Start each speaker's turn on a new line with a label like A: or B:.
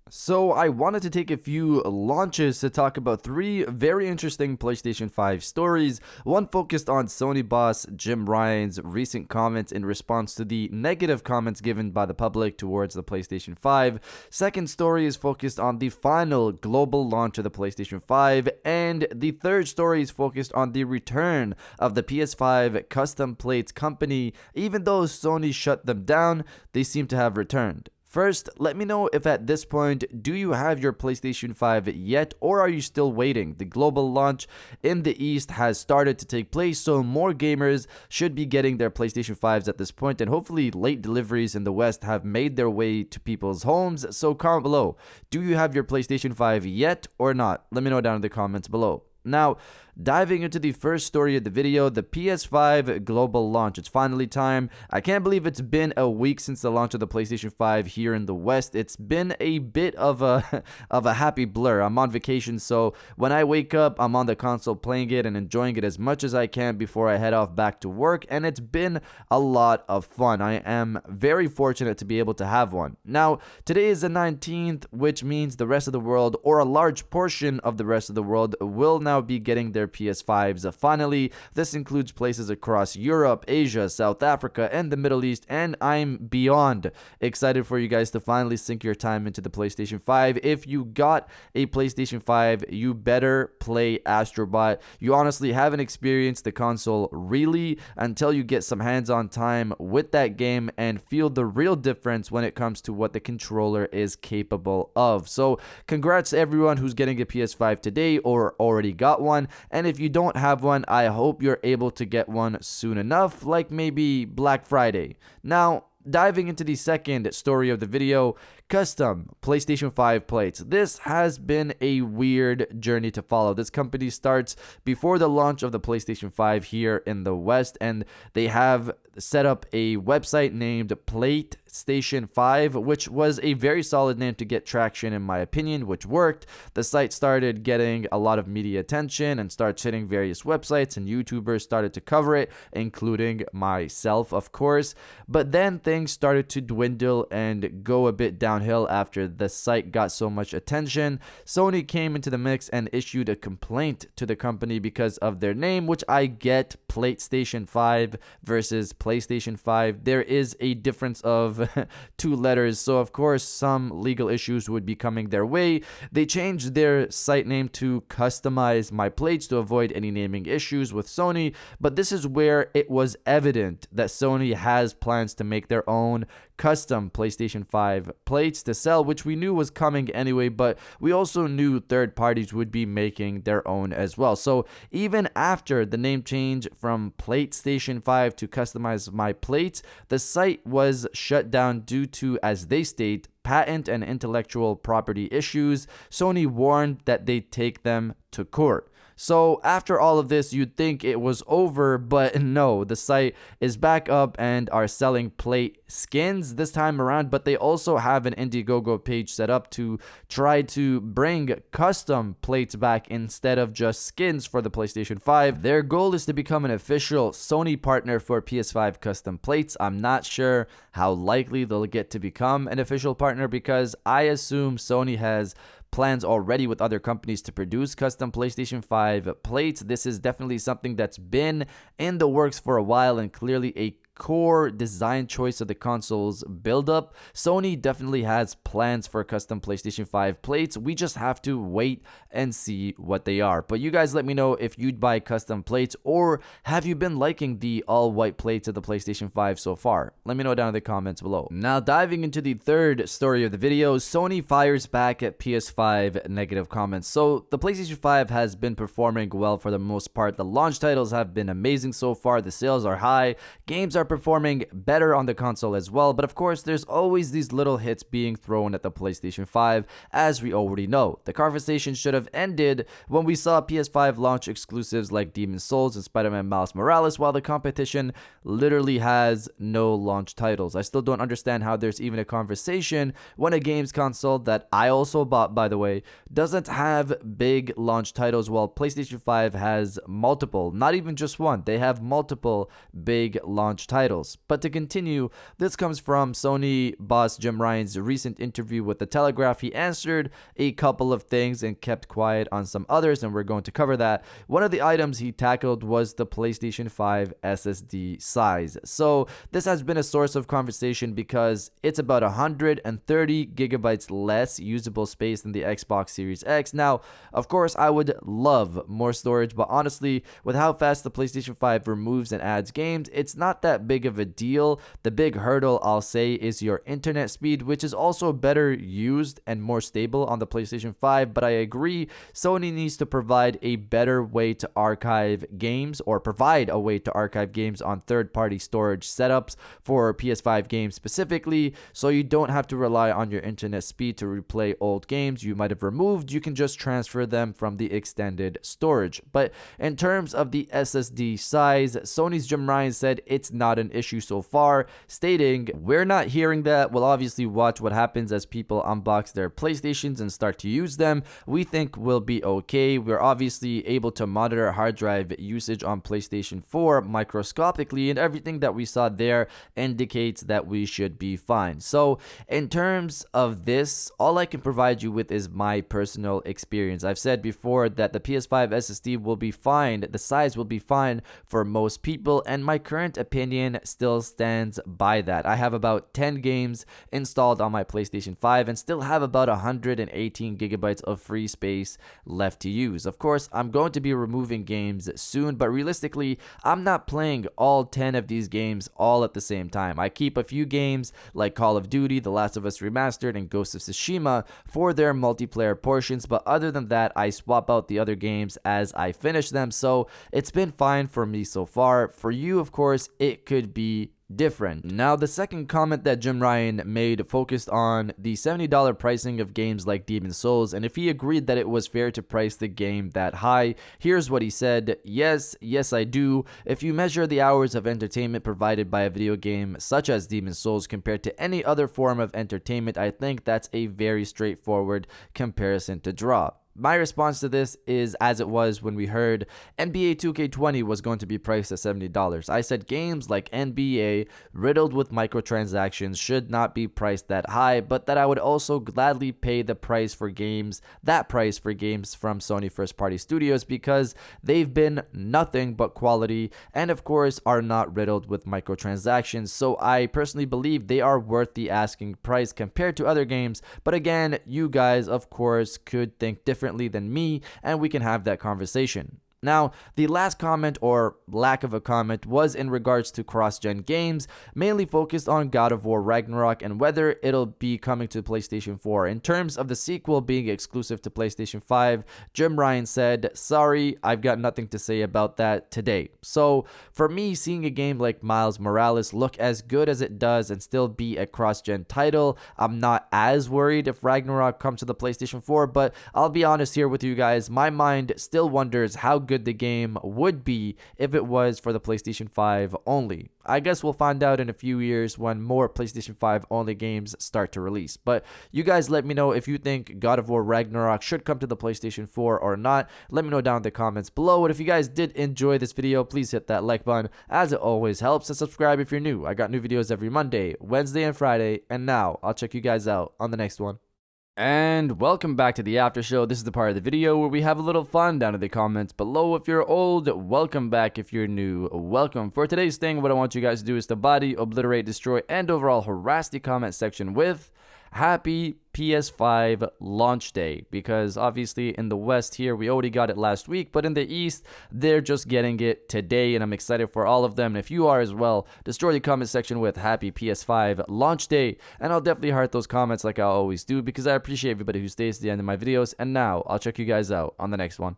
A: So I wanted to take a few launches to talk about three very interesting PlayStation 5 stories. One focused on Sony boss Jim Ryan's recent comments in response to the negative comments given by the public towards the PlayStation 5. Second story is focused on the final global launch of the PlayStation 5. And the third story is focused on the return of the PS5 custom plates company. Even though Sony shut them down, they seem to have returned. First, let me know if at this point, do you have your PlayStation 5 yet, or are you still waiting? The global launch in the East has started to take place, so more gamers should be getting their PlayStation 5s at this point, and hopefully late deliveries in the West have made their way to people's homes. So comment below, do you have your PlayStation 5 yet or not? Let me know down in the comments below. Now, diving into the first story of the video, the PS5 global launch. It's finally time. I can't believe it's been a week since the launch of the PlayStation 5 here in the West. It's been a bit of a happy blur. I'm on vacation, so when I wake up, I'm on the console playing it and enjoying it as much as I can before I head off back to work, and it's been a lot of fun. I am very fortunate to be able to have one. Now, today is the 19th, which means the rest of the world, or a large portion of the rest of the world, will now be getting their PS5s finally. This includes places across Europe, Asia, South Africa, and the Middle East, and I'm beyond excited for you guys to finally sink your time into the PlayStation 5. If you got a PlayStation 5, you better play Astrobot. You honestly haven't experienced the console really until you get some hands-on time with that game and feel the real difference when it comes to what the controller is capable of. So congrats to everyone who's getting a PS5 today or already got one, and if you don't have one, I hope you're able to get one soon enough, like maybe Black Friday. Now, diving into the second story of the video, custom PlayStation 5 plates. This has been a weird journey to follow. This company starts before the launch of the PlayStation 5 here in the West, and they have set up a website named PlayStation 5, which was a very solid name to get traction in my opinion, which worked. The site started getting a lot of media attention and started hitting various websites, and YouTubers started to cover it, including myself, of course. But then things started to dwindle and go a bit downhill after the site got so much attention. Sony came into the mix and issued a complaint to the company because of their name, which I get. PlayStation 5 versus PlayStation 5, there is a difference of 2 letters, so of course some legal issues would be coming their way. They changed their site name to Customize My Plates to avoid any naming issues with Sony, but this is where it was evident that Sony has plans to make their own custom PlayStation 5 plates to sell, which we knew was coming anyway, but we also knew third parties would be making their own as well. So even after the name change from PlayStation 5 to Customize My Plates, the site was shut down due to, as they state, patent and intellectual property issues. Sony warned that they'd take them to court. So after all of this, you'd think it was over, but no, the site is back up and are selling plate skins this time around, but they also have an Indiegogo page set up to try to bring custom plates back instead of just skins for the PlayStation 5. Their goal is to become an official Sony partner for PS5 custom plates. I'm not sure how likely they'll get to become an official partner because I assume Sony has plans already with other companies to produce custom PlayStation 5 plates. This is definitely something that's been in the works for a while and clearly a core design choice of the console's build-up. Sony definitely has plans for custom PlayStation 5 plates. We just have to wait and see what they are. But you guys let me know if you'd buy custom plates, or have you been liking the all-white plates of the PlayStation 5 so far? Let me know down in the comments below. Now diving into the third story of the video, Sony fires back at PS5 negative comments. So the PlayStation 5 has been performing well for the most part. The launch titles have been amazing so far. The sales are high. Games are performing better on the console as well, but of course there's always these little hits being thrown at the PlayStation 5, as we already know. The conversation should have ended when we saw PS5 launch exclusives like Demon's Souls and Spider-Man Miles Morales, while the competition literally has no launch titles. I still don't understand how there's even a conversation when a games console that I also bought, by the way, doesn't have big launch titles, while PlayStation 5 has multiple, not even just one, they have multiple big launch titles. titles. But to continue, this comes from Sony boss Jim Ryan's recent interview with The Telegraph. He answered a couple of things and kept quiet on some others, and we're going to cover that. One of the items he tackled was the PlayStation 5 SSD size. So this has been a source of conversation because it's about 130 gigabytes less usable space than the Xbox Series X. Now, of course, I would love more storage, but honestly, with how fast the PlayStation 5 removes and adds games, it's not that big of a deal. The big hurdle, I'll say, is your internet speed, which is also better used and more stable on the PlayStation 5, but I agree, Sony needs to provide a better way to archive games, or provide a way to archive games on third-party storage setups for PS5 games specifically, so you don't have to rely on your internet speed to replay old games you might have removed. You can just transfer them from the extended storage. But in terms of the SSD size, Sony's Jim Ryan said it's not an issue so far, stating, "We're not hearing that. We'll obviously watch what happens as people unbox their PlayStations and start to use them. We think we'll be okay. We're obviously able to monitor hard drive usage on PlayStation 4 microscopically, and everything that we saw there indicates that we should be fine." So in terms of this, all I can provide you with is my personal experience. I've said before that the PS5 SSD will be fine, the size will be fine for most people, and my current opinion still stands by that. I have about 10 games installed on my PlayStation 5 and still have about 118 gigabytes of free space left to use. Of course, I'm going to be removing games soon, but realistically, I'm not playing all 10 of these games all at the same time. I keep a few games like Call of Duty, The Last of Us Remastered, and Ghost of Tsushima for their multiplayer portions, but other than that, I swap out the other games as I finish them, so it's been fine for me so far. For you, of course, it could be different. Now, the second comment that Jim Ryan made focused on the $70 pricing of games like Demon's Souls, and if he agreed that it was fair to price the game that high. Here's what he said: yes, I do. If you measure the hours of entertainment provided by a video game such as Demon's Souls compared to any other form of entertainment, I think that's a very straightforward comparison to draw. My response to this is as it was when we heard NBA 2K20 was going to be priced at $70. I said games like NBA, riddled with microtransactions, should not be priced that high, but that I would also gladly pay that price for games from Sony first-party studios, because they've been nothing but quality and, of course, are not riddled with microtransactions. So I personally believe they are worth the asking price compared to other games. But again, you guys, of course, could think differently than me, and we can have that conversation. Now, the last comment, or lack of a comment, was in regards to cross-gen games, mainly focused on God of War Ragnarok and whether it'll be coming to PlayStation 4. In terms of the sequel being exclusive to PlayStation 5, Jim Ryan said, "Sorry, I've got nothing to say about that today." So, for me, seeing a game like Miles Morales look as good as it does and still be a cross-gen title, I'm not as worried if Ragnarok comes to the PlayStation 4, but I'll be honest here with you guys, my mind still wonders how good the game would be if it was for the PlayStation 5 only. I guess we'll find out in a few years when more PlayStation 5 only games start to release. But you guys let me know if you think God of War Ragnarok should come to the PlayStation 4 or not. Let me know down in the comments below. And if you guys did enjoy this video, please hit that like button, as it always helps, and subscribe if you're new. I got new videos every Monday, Wednesday, and Friday. And now I'll check you guys out on the next one. And welcome back to the after show. This is the part of the video where we have a little fun down in the comments below. If you're old, welcome back. If you're new, welcome. For today's thing, what I want you guys to do is to body, obliterate, destroy, and overall harass the comment section with Happy PS5 Launch Day, because obviously in the West here, we already got it last week, but in the East, they're just getting it today, and I'm excited for all of them. And if you are as well, destroy the comment section with Happy PS5 Launch Day, and I'll definitely heart those comments like I always do, because I appreciate everybody who stays to the end of my videos. And now, I'll check you guys out on the next one.